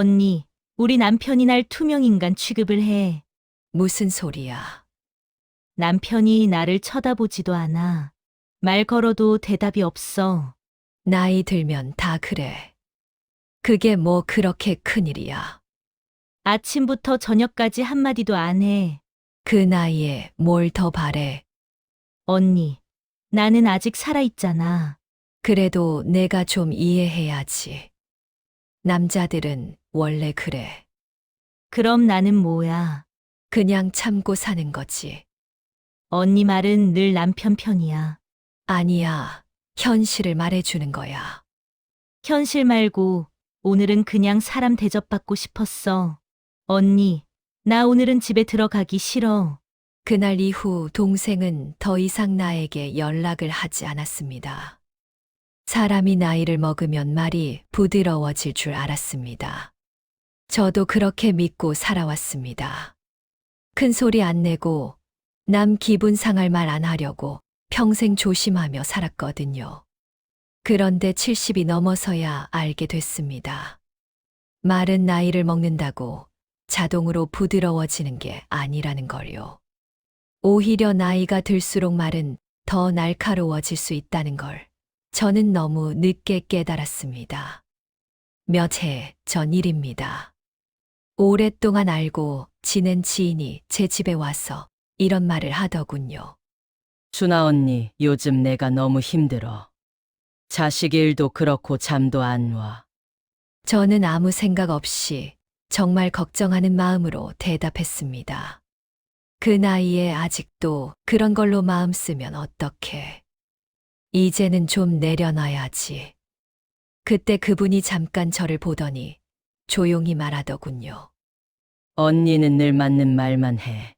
언니, 우리 남편이 날 투명인간 취급을 해. 무슨 소리야? 남편이 나를 쳐다보지도 않아. 말 걸어도 대답이 없어. 나이 들면 다 그래. 그게 뭐 그렇게 큰일이야. 아침부터 저녁까지 한마디도 안 해. 그 나이에 뭘 더 바래. 언니, 나는 아직 살아있잖아. 그래도 내가 좀 이해해야지. 남자들은 원래 그래. 그럼 나는 뭐야? 그냥 참고 사는 거지. 언니 말은 늘 남편 편이야. 아니야. 현실을 말해주는 거야. 현실 말고 오늘은 그냥 사람 대접받고 싶었어. 언니, 나 오늘은 집에 들어가기 싫어. 그날 이후 동생은 더 이상 나에게 연락을 하지 않았습니다. 사람이 나이를 먹으면 말이 부드러워질 줄 알았습니다. 저도 그렇게 믿고 살아왔습니다. 큰 소리 안 내고 남 기분 상할 말 안 하려고 평생 조심하며 살았거든요. 그런데 70이 넘어서야 알게 됐습니다. 말은 나이를 먹는다고 자동으로 부드러워지는 게 아니라는 걸요. 오히려 나이가 들수록 말은 더 날카로워질 수 있다는 걸 저는 너무 늦게 깨달았습니다. 몇 해 전 일입니다. 오랫동안 알고 지낸 지인이 제 집에 와서 이런 말을 하더군요. 준아 언니, 요즘 내가 너무 힘들어. 자식 일도 그렇고 잠도 안 와. 저는 아무 생각 없이 정말 걱정하는 마음으로 대답했습니다. 그 나이에 아직도 그런 걸로 마음 쓰면 어떡해. 이제는 좀 내려놔야지. 그때 그분이 잠깐 저를 보더니 조용히 말하더군요. 언니는 늘 맞는 말만 해.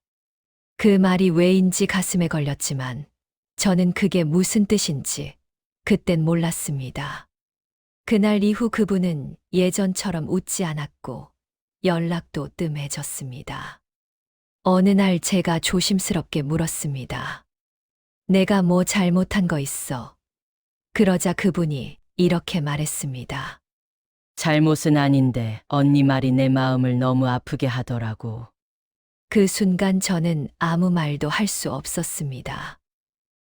그 말이 왜인지 가슴에 걸렸지만 저는 그게 무슨 뜻인지 그땐 몰랐습니다. 그날 이후 그분은 예전처럼 웃지 않았고 연락도 뜸해졌습니다. 어느 날 제가 조심스럽게 물었습니다. 내가 뭐 잘못한 거 있어? 그러자 그분이 이렇게 말했습니다. 잘못은 아닌데 언니 말이 내 마음을 너무 아프게 하더라고. 그 순간 저는 아무 말도 할 수 없었습니다.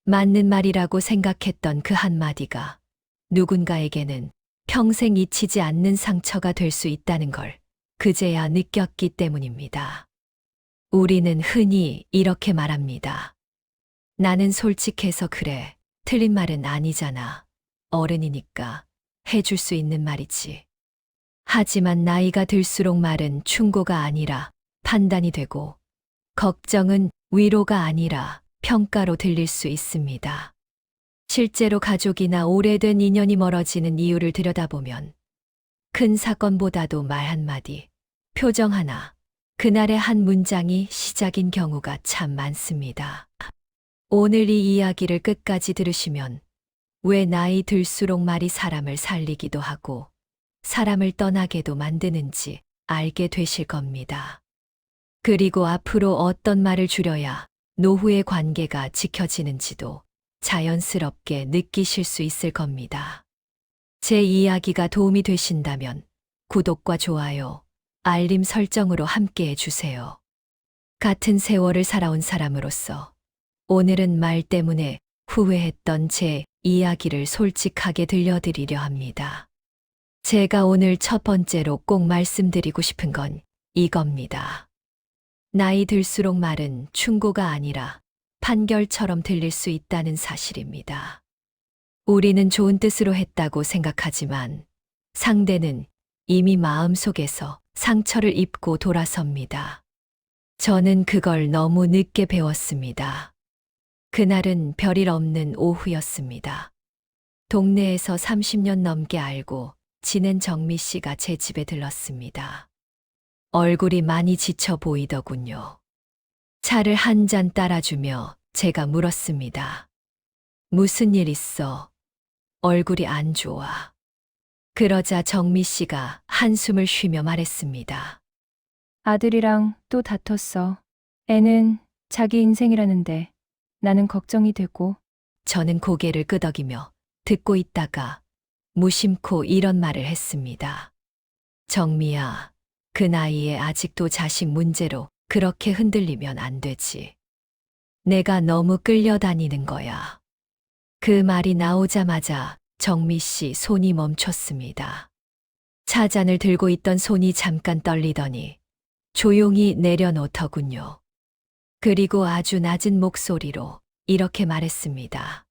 맞는 말이라고 생각했던 그 한마디가 누군가에게는 평생 잊히지 않는 상처가 될 수 있다는 걸 그제야 느꼈기 때문입니다. 우리는 흔히 이렇게 말합니다. 나는 솔직해서 그래. 틀린 말은 아니잖아. 어른이니까 해줄 수 있는 말이지. 하지만 나이가 들수록 말은 충고가 아니라 판단이 되고 걱정은 위로가 아니라 평가로 들릴 수 있습니다. 실제로 가족이나 오래된 인연이 멀어지는 이유를 들여다보면 큰 사건보다도 말 한마디, 표정 하나, 그날의 한 문장이 시작인 경우가 참 많습니다. 오늘 이 이야기를 끝까지 들으시면 왜 나이 들수록 말이 사람을 살리기도 하고 사람을 떠나게도 만드는지 알게 되실 겁니다. 그리고 앞으로 어떤 말을 줄여야 노후의 관계가 지켜지는지도 자연스럽게 느끼실 수 있을 겁니다. 제 이야기가 도움이 되신다면 구독과 좋아요, 알림 설정으로 함께 해주세요. 같은 세월을 살아온 사람으로서 오늘은 말 때문에 후회했던 제 이야기를 솔직하게 들려드리려 합니다. 제가 오늘 첫 번째로 꼭 말씀드리고 싶은 건 이겁니다. 나이 들수록 말은 충고가 아니라 판결처럼 들릴 수 있다는 사실입니다. 우리는 좋은 뜻으로 했다고 생각하지만 상대는 이미 마음속에서 상처를 입고 돌아섭니다. 저는 그걸 너무 늦게 배웠습니다. 그날은 별일 없는 오후였습니다. 동네에서 30년 넘게 알고 지낸 정미 씨가 제 집에 들렀습니다. 얼굴이 많이 지쳐 보이더군요. 차를 한 잔 따라주며 제가 물었습니다. 무슨 일 있어? 얼굴이 안 좋아. 그러자 정미 씨가 한숨을 쉬며 말했습니다. 아들이랑 또 다퉜어. 애는 자기 인생이라는데 나는 걱정이 되고. 저는 고개를 끄덕이며 듣고 있다가 무심코 이런 말을 했습니다. 정미야, 그 나이에 아직도 자식 문제로 그렇게 흔들리면 안 되지. 내가 너무 끌려다니는 거야. 그 말이 나오자마자 정미 씨 손이 멈췄습니다. 차잔을 들고 있던 손이 잠깐 떨리더니 조용히 내려놓더군요. 그리고 아주 낮은 목소리로 이렇게 말했습니다.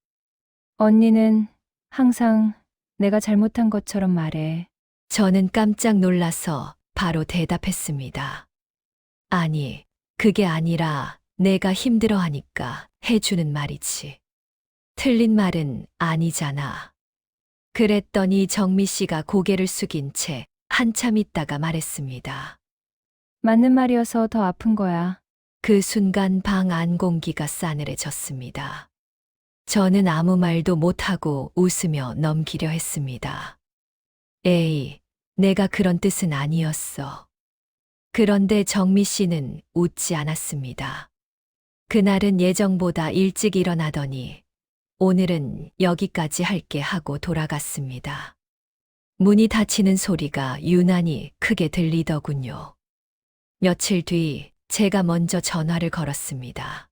언니는 항상 내가 잘못한 것처럼 말해. 저는 깜짝 놀라서 바로 대답했습니다. 아니, 그게 아니라 내가 힘들어하니까 해주는 말이지. 틀린 말은 아니잖아. 그랬더니 정미 씨가 고개를 숙인 채 한참 있다가 말했습니다. 맞는 말이어서 더 아픈 거야. 그 순간 방 안 공기가 싸늘해졌습니다. 저는 아무 말도 못하고 웃으며 넘기려 했습니다. 에이, 내가 그런 뜻은 아니었어. 그런데 정미 씨는 웃지 않았습니다. 그날은 예정보다 일찍 일어나더니 오늘은 여기까지 할게 하고 돌아갔습니다. 문이 닫히는 소리가 유난히 크게 들리더군요. 며칠 뒤 제가 먼저 전화를 걸었습니다.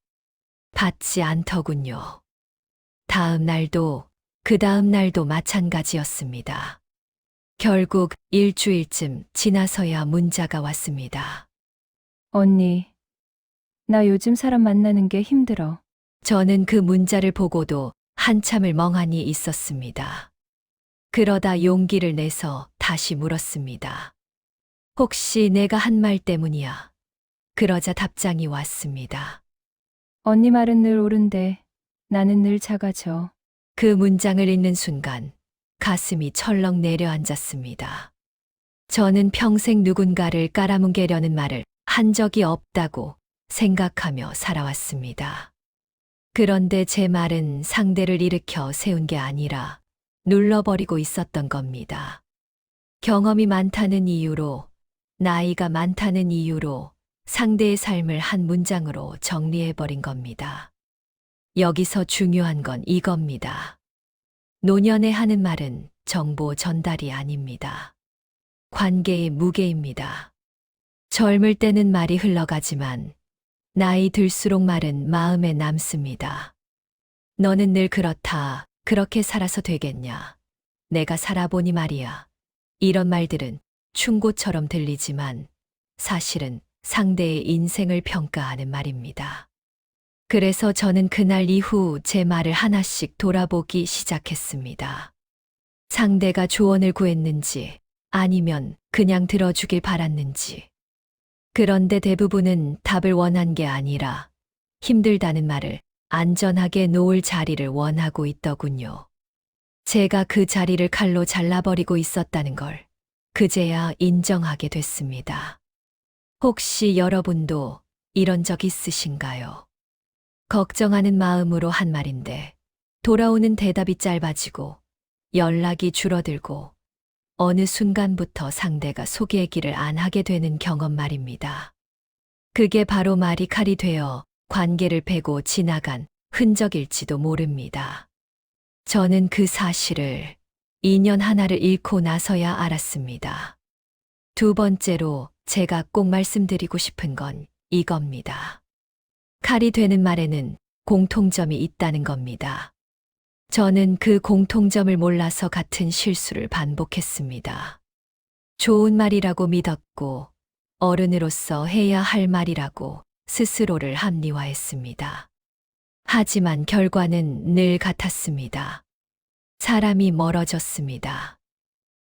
받지 않더군요. 다음 날도 그 다음 날도 마찬가지였습니다. 결국 일주일쯤 지나서야 문자가 왔습니다. 언니, 나 요즘 사람 만나는 게 힘들어. 저는 그 문자를 보고도 한참을 멍하니 있었습니다. 그러다 용기를 내서 다시 물었습니다. 혹시 내가 한 말 때문이야? 그러자 답장이 왔습니다. 언니 말은 늘 옳은데 나는 늘 작아져. 그 문장을 읽는 순간 가슴이 철렁 내려앉았습니다. 저는 평생 누군가를 깔아뭉개려는 말을 한 적이 없다고 생각하며 살아왔습니다. 그런데 제 말은 상대를 일으켜 세운 게 아니라 눌러버리고 있었던 겁니다. 경험이 많다는 이유로, 나이가 많다는 이유로 상대의 삶을 한 문장으로 정리해버린 겁니다. 여기서 중요한 건 이겁니다. 노년에 하는 말은 정보 전달이 아닙니다. 관계의 무게입니다. 젊을 때는 말이 흘러가지만 나이 들수록 말은 마음에 남습니다. 너는 늘 그렇다, 그렇게 살아서 되겠냐. 내가 살아보니 말이야. 이런 말들은 충고처럼 들리지만 사실은 상대의 인생을 평가하는 말입니다. 그래서 저는 그날 이후 제 말을 하나씩 돌아보기 시작했습니다. 상대가 조언을 구했는지 아니면 그냥 들어주길 바랐는지. 그런데 대부분은 답을 원한 게 아니라 힘들다는 말을 안전하게 놓을 자리를 원하고 있더군요. 제가 그 자리를 칼로 잘라버리고 있었다는 걸 그제야 인정하게 됐습니다. 혹시 여러분도 이런 적 있으신가요? 걱정하는 마음으로 한 말인데 돌아오는 대답이 짧아지고 연락이 줄어들고 어느 순간부터 상대가 속 얘기를 안 하게 되는 경험 말입니다. 그게 바로 말이 칼이 되어 관계를 베고 지나간 흔적일지도 모릅니다. 저는 그 사실을 2년 하나를 잃고 나서야 알았습니다. 두 번째로 제가 꼭 말씀드리고 싶은 건 이겁니다. 칼이 되는 말에는 공통점이 있다는 겁니다. 저는 그 공통점을 몰라서 같은 실수를 반복했습니다. 좋은 말이라고 믿었고 어른으로서 해야 할 말이라고 스스로를 합리화했습니다. 하지만 결과는 늘 같았습니다. 사람이 멀어졌습니다.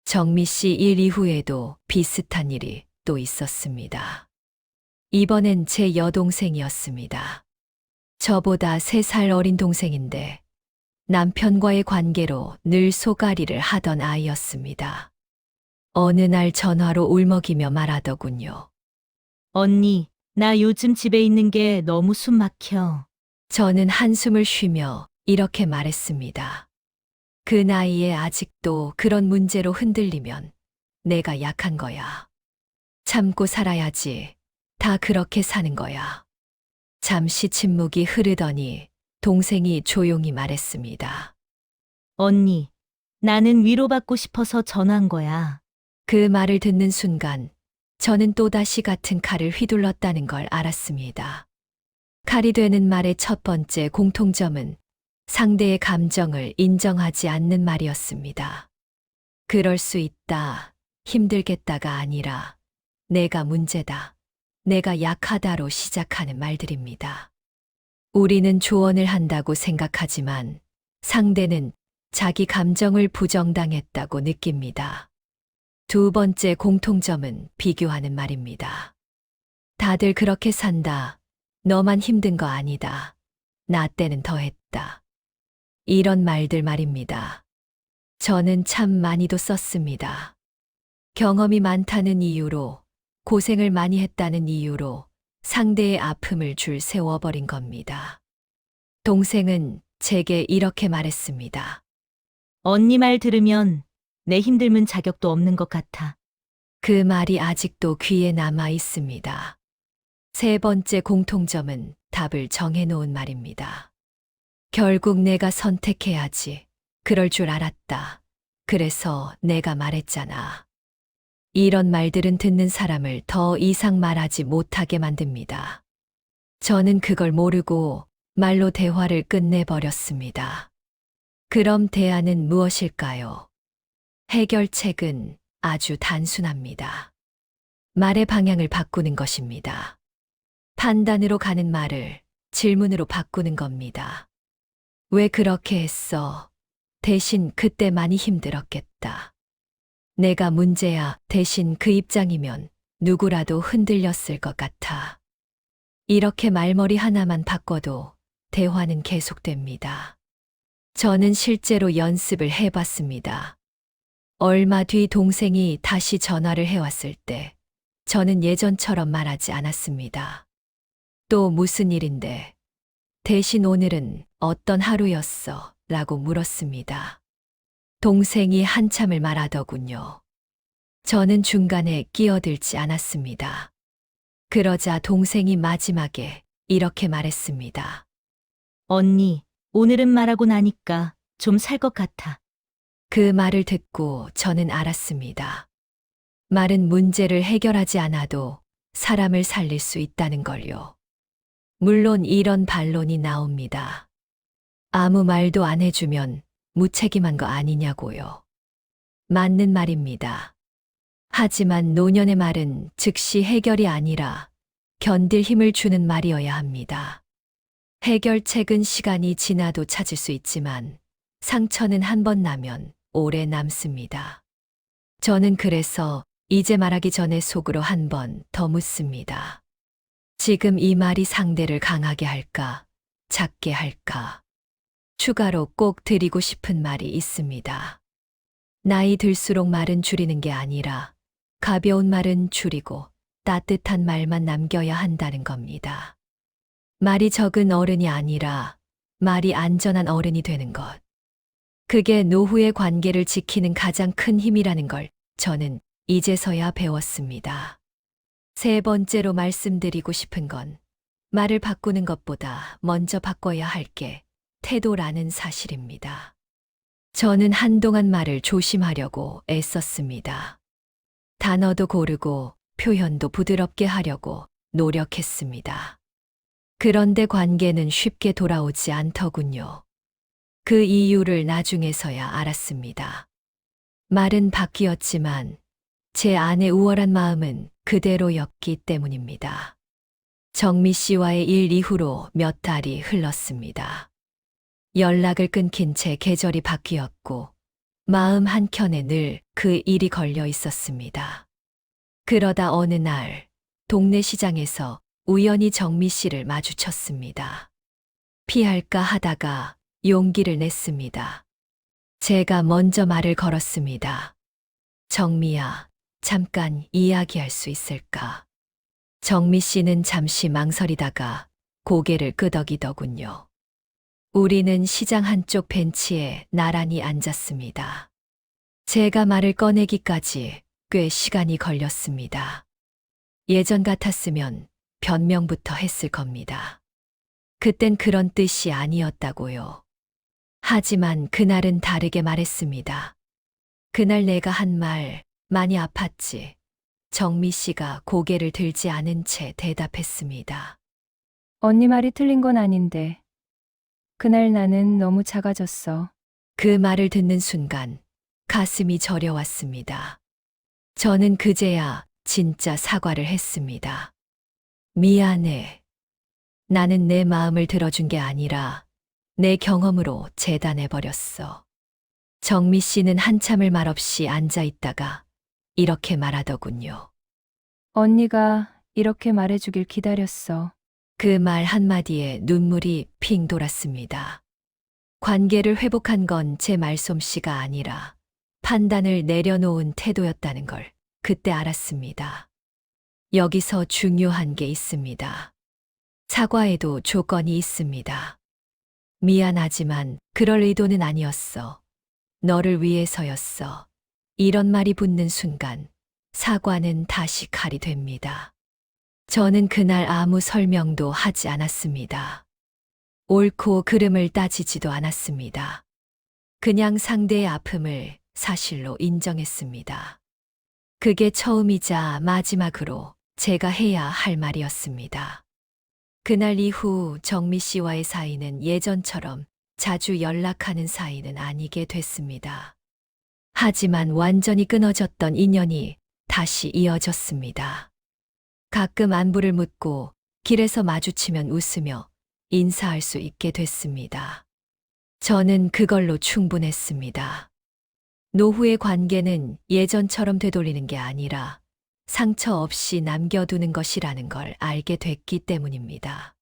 정미 씨 일 이후에도 비슷한 일이 또 있었습니다. 이번엔 제 여동생이었습니다. 저보다 3살 어린 동생인데 남편과의 관계로 늘 소가리를 하던 아이였습니다. 어느 날 전화로 울먹이며 말하더군요. 언니, 나 요즘 집에 있는 게 너무 숨 막혀. 저는 한숨을 쉬며 이렇게 말했습니다. 그 나이에 아직도 그런 문제로 흔들리면 내가 약한 거야. 참고 살아야지. 다 그렇게 사는 거야. 잠시 침묵이 흐르더니 동생이 조용히 말했습니다. 언니, 나는 위로받고 싶어서 전화한 거야. 그 말을 듣는 순간 저는 또다시 같은 칼을 휘둘렀다는 걸 알았습니다. 칼이 되는 말의 첫 번째 공통점은 상대의 감정을 인정하지 않는 말이었습니다. 그럴 수 있다, 힘들겠다가 아니라 내가 문제다, 내가 약하다로 시작하는 말들입니다. 우리는 조언을 한다고 생각하지만 상대는 자기 감정을 부정당했다고 느낍니다. 두 번째 공통점은 비교하는 말입니다. 다들 그렇게 산다. 너만 힘든 거 아니다. 나 때는 더했다. 이런 말들 말입니다. 저는 참 많이도 썼습니다. 경험이 많다는 이유로, 고생을 많이 했다는 이유로 상대의 아픔을 줄 세워버린 겁니다. 동생은 제게 이렇게 말했습니다. 언니 말 들으면 내 힘들면 자격도 없는 것 같아. 그 말이 아직도 귀에 남아 있습니다. 세 번째 공통점은 답을 정해놓은 말입니다. 결국 내가 선택해야지. 그럴 줄 알았다. 그래서 내가 말했잖아. 이런 말들은 듣는 사람을 더 이상 말하지 못하게 만듭니다. 저는 그걸 모르고 말로 대화를 끝내버렸습니다. 그럼 대안은 무엇일까요? 해결책은 아주 단순합니다. 말의 방향을 바꾸는 것입니다. 판단으로 가는 말을 질문으로 바꾸는 겁니다. 왜 그렇게 했어? 대신 그때 많이 힘들었겠다. 내가 문제야. 대신 그 입장이면 누구라도 흔들렸을 것 같아. 이렇게 말머리 하나만 바꿔도 대화는 계속됩니다. 저는 실제로 연습을 해봤습니다. 얼마 뒤 동생이 다시 전화를 해왔을 때 저는 예전처럼 말하지 않았습니다. 또 무슨 일인데? 대신 오늘은 어떤 하루였어? 라고 물었습니다. 동생이 한참을 말하더군요. 저는 중간에 끼어들지 않았습니다. 그러자 동생이 마지막에 이렇게 말했습니다. 언니, 오늘은 말하고 나니까 좀 살 것 같아. 그 말을 듣고 저는 알았습니다. 말은 문제를 해결하지 않아도 사람을 살릴 수 있다는 걸요. 물론 이런 반론이 나옵니다. 아무 말도 안 해주면 무책임한 거 아니냐고요. 맞는 말입니다. 하지만 노년의 말은 즉시 해결이 아니라 견딜 힘을 주는 말이어야 합니다. 해결책은 시간이 지나도 찾을 수 있지만 상처는 한 번 나면 오래 남습니다. 저는 그래서 이제 말하기 전에 속으로 한 번 더 묻습니다. 지금 이 말이 상대를 강하게 할까, 작게 할까? 추가로 꼭 드리고 싶은 말이 있습니다. 나이 들수록 말은 줄이는 게 아니라 가벼운 말은 줄이고 따뜻한 말만 남겨야 한다는 겁니다. 말이 적은 어른이 아니라 말이 안전한 어른이 되는 것. 그게 노후의 관계를 지키는 가장 큰 힘이라는 걸 저는 이제서야 배웠습니다. 세 번째로 말씀드리고 싶은 건 말을 바꾸는 것보다 먼저 바꿔야 할 게 태도라는 사실입니다. 저는 한동안 말을 조심하려고 애썼습니다. 단어도 고르고 표현도 부드럽게 하려고 노력했습니다. 그런데 관계는 쉽게 돌아오지 않더군요. 그 이유를 나중에서야 알았습니다. 말은 바뀌었지만 제 안의 우월한 마음은 그대로였기 때문입니다. 정미 씨와의 일 이후로 몇 달이 흘렀습니다. 연락을 끊긴 채 계절이 바뀌었고 마음 한켠에 늘 그 일이 걸려 있었습니다. 그러다 어느 날 동네 시장에서 우연히 정미 씨를 마주쳤습니다. 피할까 하다가 용기를 냈습니다. 제가 먼저 말을 걸었습니다. 정미야, 잠깐 이야기할 수 있을까? 정미 씨는 잠시 망설이다가 고개를 끄덕이더군요. 우리는 시장 한쪽 벤치에 나란히 앉았습니다. 제가 말을 꺼내기까지 꽤 시간이 걸렸습니다. 예전 같았으면 변명부터 했을 겁니다. 그땐 그런 뜻이 아니었다고요. 하지만 그날은 다르게 말했습니다. 그날 내가 한 말, 많이 아팠지. 정미 씨가 고개를 들지 않은 채 대답했습니다. 언니 말이 틀린 건 아닌데. 그날 나는 너무 작아졌어. 그 말을 듣는 순간 가슴이 저려왔습니다. 저는 그제야 진짜 사과를 했습니다. 미안해. 나는 내 마음을 들어준 게 아니라 내 경험으로 재단해버렸어. 정미 씨는 한참을 말없이 앉아 있다가 이렇게 말하더군요. 언니가 이렇게 말해주길 기다렸어. 그 말 한마디에 눈물이 핑 돌았습니다. 관계를 회복한 건 제 말솜씨가 아니라 판단을 내려놓은 태도였다는 걸 그때 알았습니다. 여기서 중요한 게 있습니다. 사과에도 조건이 있습니다. 미안하지만 그럴 의도는 아니었어. 너를 위해서였어. 이런 말이 붙는 순간 사과는 다시 칼이 됩니다. 저는 그날 아무 설명도 하지 않았습니다. 옳고 그름을 따지지도 않았습니다. 그냥 상대의 아픔을 사실로 인정했습니다. 그게 처음이자 마지막으로 제가 해야 할 말이었습니다. 그날 이후 정미 씨와의 사이는 예전처럼 자주 연락하는 사이는 아니게 됐습니다. 하지만 완전히 끊어졌던 인연이 다시 이어졌습니다. 가끔 안부를 묻고 길에서 마주치면 웃으며 인사할 수 있게 됐습니다. 저는 그걸로 충분했습니다. 노후의 관계는 예전처럼 되돌리는 게 아니라 상처 없이 남겨두는 것이라는 걸 알게 됐기 때문입니다.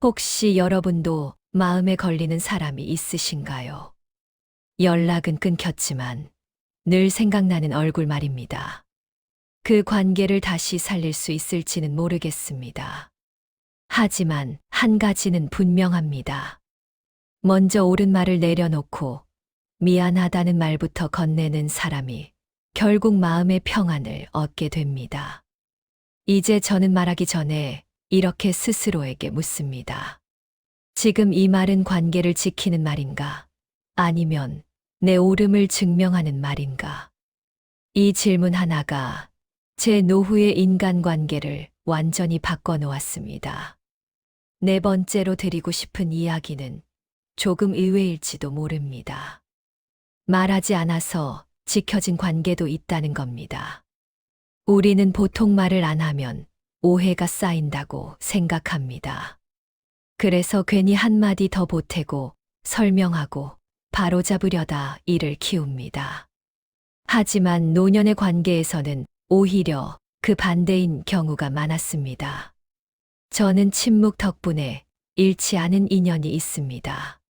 혹시 여러분도 마음에 걸리는 사람이 있으신가요? 연락은 끊겼지만 늘 생각나는 얼굴 말입니다. 그 관계를 다시 살릴 수 있을지는 모르겠습니다. 하지만 한 가지는 분명합니다. 먼저 옳은 말을 내려놓고 미안하다는 말부터 건네는 사람이 결국 마음의 평안을 얻게 됩니다. 이제 저는 말하기 전에 이렇게 스스로에게 묻습니다. 지금 이 말은 관계를 지키는 말인가? 아니면 내 옳음을 증명하는 말인가? 이 질문 하나가 제 노후의 인간관계를 완전히 바꿔놓았습니다. 네 번째로 드리고 싶은 이야기는 조금 의외일지도 모릅니다. 말하지 않아서 지켜진 관계도 있다는 겁니다. 우리는 보통 말을 안 하면 오해가 쌓인다고 생각합니다. 그래서 괜히 한마디 더 보태고 설명하고 바로잡으려다 이를 키웁니다. 하지만 노년의 관계에서는 오히려 그 반대인 경우가 많았습니다. 저는 침묵 덕분에 잃지 않은 인연이 있습니다.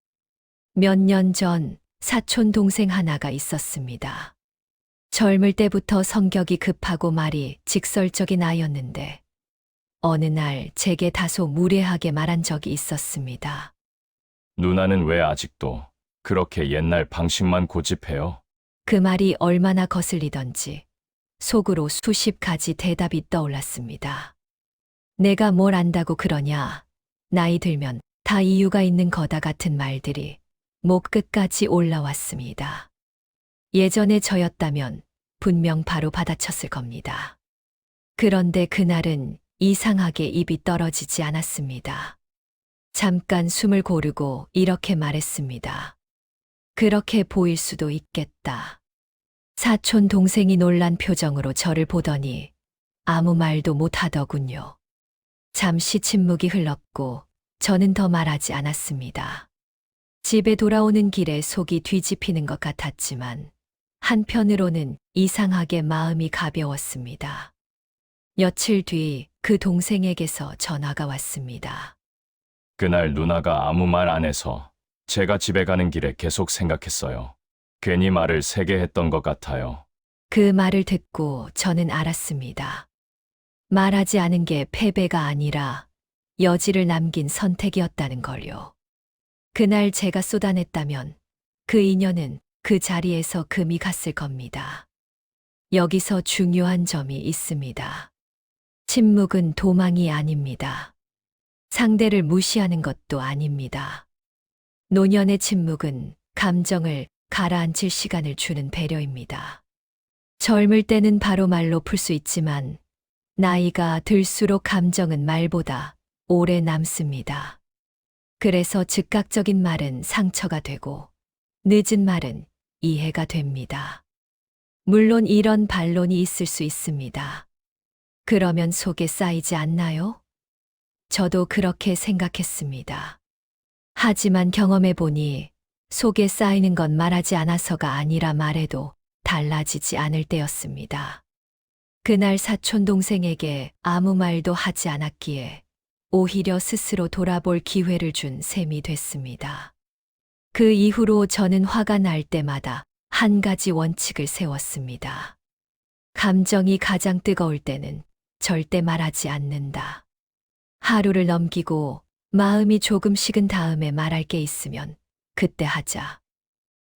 몇 년 전 사촌 동생 하나가 있었습니다. 젊을 때부터 성격이 급하고 말이 직설적인 아이였는데 어느 날 제게 다소 무례하게 말한 적이 있었습니다. 누나는 왜 아직도 그렇게 옛날 방식만 고집해요? 그 말이 얼마나 거슬리던지 속으로 수십 가지 대답이 떠올랐습니다. 내가 뭘 안다고 그러냐? 나이 들면 다 이유가 있는 거다 같은 말들이 목 끝까지 올라왔습니다. 예전에 저였다면 분명 바로 받아쳤을 겁니다. 그런데 그날은 이상하게 입이 떨어지지 않았습니다. 잠깐 숨을 고르고 이렇게 말했습니다. 그렇게 보일 수도 있겠다. 사촌 동생이 놀란 표정으로 저를 보더니 아무 말도 못하더군요. 잠시 침묵이 흘렀고 저는 더 말하지 않았습니다. 집에 돌아오는 길에 속이 뒤집히는 것 같았지만 한편으로는 이상하게 마음이 가벼웠습니다. 며칠 뒤 그 동생에게서 전화가 왔습니다. 그날 누나가 아무 말 안 해서 제가 집에 가는 길에 계속 생각했어요. 괜히 말을 세게 했던 것 같아요. 그 말을 듣고 저는 알았습니다. 말하지 않은 게 패배가 아니라 여지를 남긴 선택이었다는 걸요. 그날 제가 쏟아냈다면 그 인연은 그 자리에서 금이 갔을 겁니다. 여기서 중요한 점이 있습니다. 침묵은 도망이 아닙니다. 상대를 무시하는 것도 아닙니다. 노년의 침묵은 감정을 가라앉힐 시간을 주는 배려입니다. 젊을 때는 바로 말로 풀 수 있지만 나이가 들수록 감정은 말보다 오래 남습니다. 그래서 즉각적인 말은 상처가 되고 늦은 말은 이해가 됩니다. 물론 이런 반론이 있을 수 있습니다. 그러면 속에 쌓이지 않나요? 저도 그렇게 생각했습니다. 하지만 경험해 보니 속에 쌓이는 건 말하지 않아서가 아니라 말해도 달라지지 않을 때였습니다. 그날 사촌 동생에게 아무 말도 하지 않았기에 오히려 스스로 돌아볼 기회를 준 셈이 됐습니다. 그 이후로 저는 화가 날 때마다 한 가지 원칙을 세웠습니다. 감정이 가장 뜨거울 때는 절대 말하지 않는다. 하루를 넘기고 마음이 조금 식은 다음에 말할 게 있으면 그때 하자.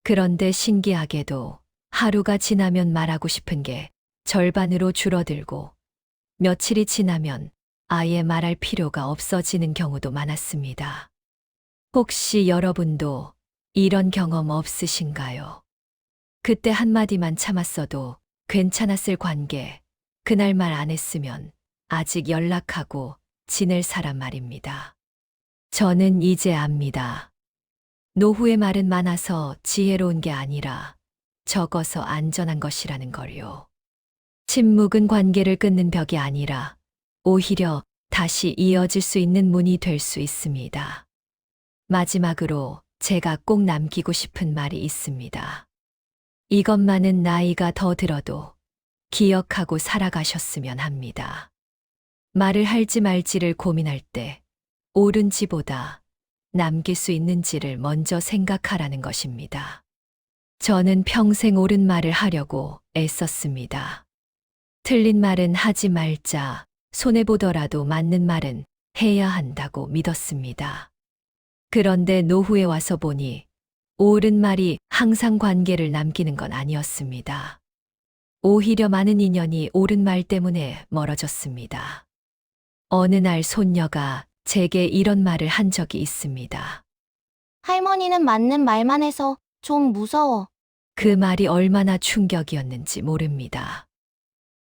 그런데 신기하게도 하루가 지나면 말하고 싶은 게 절반으로 줄어들고 며칠이 지나면 아예 말할 필요가 없어지는 경우도 많았습니다. 혹시 여러분도 이런 경험 없으신가요? 그때 한마디만 참았어도 괜찮았을 관계, 그날 말 안 했으면 아직 연락하고 지낼 사람 말입니다. 저는 이제 압니다. 노후의 말은 많아서 지혜로운 게 아니라 적어서 안전한 것이라는 걸요. 침묵은 관계를 끊는 벽이 아니라 오히려 다시 이어질 수 있는 문이 될 수 있습니다. 마지막으로 제가 꼭 남기고 싶은 말이 있습니다. 이것만은 나이가 더 들어도 기억하고 살아가셨으면 합니다. 말을 할지 말지를 고민할 때 옳은지보다 남길 수 있는지를 먼저 생각하라는 것입니다. 저는 평생 옳은 말을 하려고 애썼습니다. 틀린 말은 하지 말자, 손해보더라도 맞는 말은 해야 한다고 믿었습니다. 그런데 노후에 와서 보니 옳은 말이 항상 관계를 남기는 건 아니었습니다. 오히려 많은 인연이 옳은 말 때문에 멀어졌습니다. 어느 날 손녀가 제게 이런 말을 한 적이 있습니다. 할머니는 맞는 말만 해서 좀 무서워. 그 말이 얼마나 충격이었는지 모릅니다.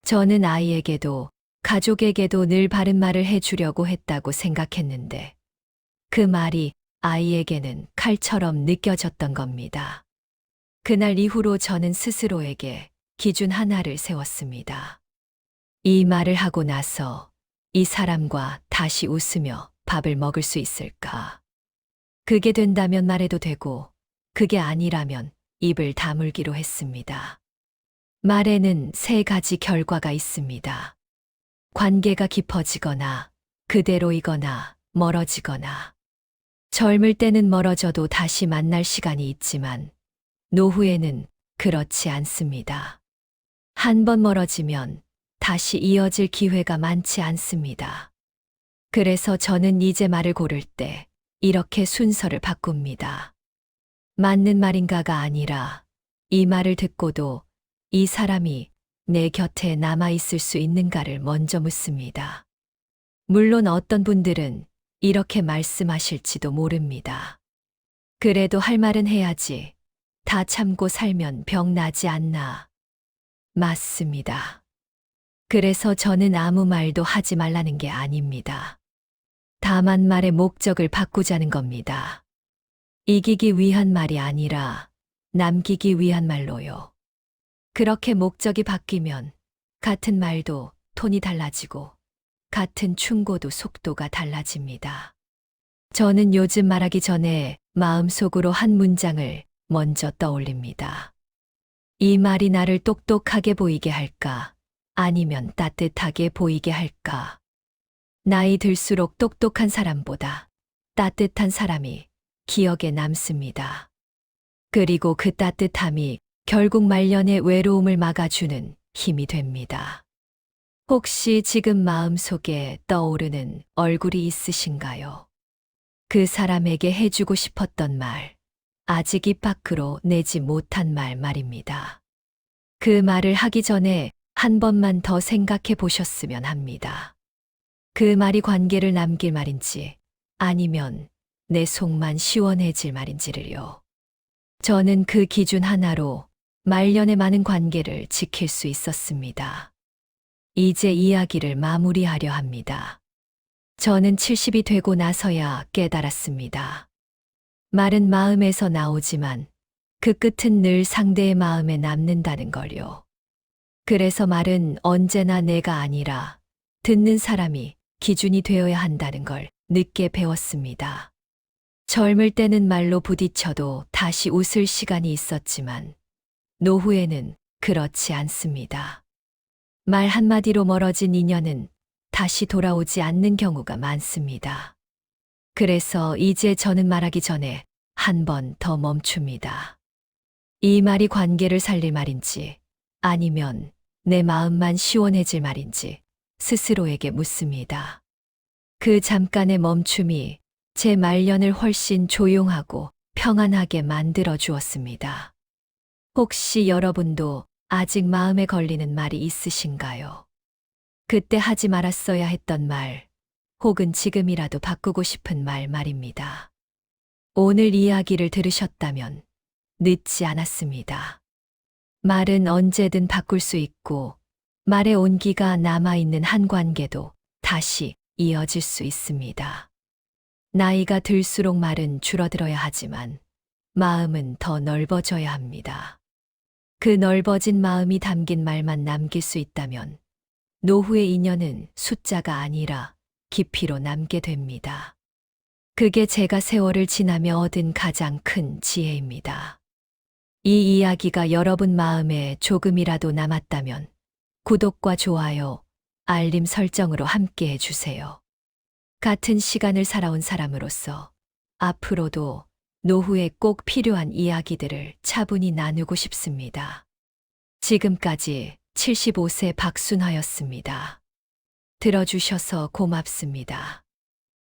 저는 아이에게도 가족에게도 늘 바른 말을 해주려고 했다고 생각했는데 그 말이 아이에게는 칼처럼 느껴졌던 겁니다. 그날 이후로 저는 스스로에게 기준 하나를 세웠습니다. 이 말을 하고 나서 이 사람과 다시 웃으며 밥을 먹을 수 있을까? 그게 된다면 말해도 되고 그게 아니라면 입을 다물기로 했습니다. 말에는 3가지 결과가 있습니다. 관계가 깊어지거나 그대로이거나 멀어지거나. 젊을 때는 멀어져도 다시 만날 시간이 있지만 노후에는 그렇지 않습니다. 한 번 멀어지면 다시 이어질 기회가 많지 않습니다. 그래서 저는 이제 말을 고를 때 이렇게 순서를 바꿉니다. 맞는 말인가가 아니라 이 말을 듣고도 이 사람이 내 곁에 남아있을 수 있는가를 먼저 묻습니다. 물론 어떤 분들은 이렇게 말씀하실지도 모릅니다. 그래도 할 말은 해야지. 다 참고 살면 병 나지 않나. 맞습니다. 그래서 저는 아무 말도 하지 말라는 게 아닙니다. 다만 말의 목적을 바꾸자는 겁니다. 이기기 위한 말이 아니라 남기기 위한 말로요. 그렇게 목적이 바뀌면 같은 말도 톤이 달라지고 같은 충고도 속도가 달라집니다. 저는 요즘 말하기 전에 마음속으로 한 문장을 먼저 떠올립니다. 이 말이 나를 똑똑하게 보이게 할까? 아니면 따뜻하게 보이게 할까? 나이 들수록 똑똑한 사람보다 따뜻한 사람이 기억에 남습니다. 그리고 그 따뜻함이 결국 말년의 외로움을 막아주는 힘이 됩니다. 혹시 지금 마음속에 떠오르는 얼굴이 있으신가요? 그 사람에게 해주고 싶었던 말, 아직 입 밖으로 내지 못한 말입니다. 그 말을 하기 전에 한 번만 더 생각해 보셨으면 합니다. 그 말이 관계를 남길 말인지 아니면 내 속만 시원해질 말인지를요. 저는 그 기준 하나로 말년의 많은 관계를 지킬 수 있었습니다. 이제 이야기를 마무리하려 합니다. 저는 70이 되고 나서야 깨달았습니다. 말은 마음에서 나오지만 그 끝은 늘 상대의 마음에 남는다는 걸요. 그래서 말은 언제나 내가 아니라 듣는 사람이 기준이 되어야 한다는 걸 늦게 배웠습니다. 젊을 때는 말로 부딪혀도 다시 웃을 시간이 있었지만 노후에는 그렇지 않습니다. 말 한마디로 멀어진 인연은 다시 돌아오지 않는 경우가 많습니다. 그래서 이제 저는 말하기 전에 한 번 더 멈춥니다. 이 말이 관계를 살릴 말인지 아니면 내 마음만 시원해질 말인지 스스로에게 묻습니다. 그 잠깐의 멈춤이 제 말년을 훨씬 조용하고 평안하게 만들어 주었습니다. 혹시 여러분도 아직 마음에 걸리는 말이 있으신가요? 그때 하지 말았어야 했던 말, 혹은 지금이라도 바꾸고 싶은 말 말입니다. 오늘 이야기를 들으셨다면 늦지 않았습니다. 말은 언제든 바꿀 수 있고, 말의 온기가 남아있는 한 관계도 다시 이어질 수 있습니다. 나이가 들수록 말은 줄어들어야 하지만, 마음은 더 넓어져야 합니다. 그 넓어진 마음이 담긴 말만 남길 수 있다면 노후의 인연은 숫자가 아니라 깊이로 남게 됩니다. 그게 제가 세월을 지나며 얻은 가장 큰 지혜입니다. 이 이야기가 여러분 마음에 조금이라도 남았다면 구독과 좋아요, 알림 설정으로 함께 해주세요. 같은 시간을 살아온 사람으로서 앞으로도 노후에 꼭 필요한 이야기들을 차분히 나누고 싶습니다. 지금까지 75세 박순화였습니다. 들어주셔서 고맙습니다.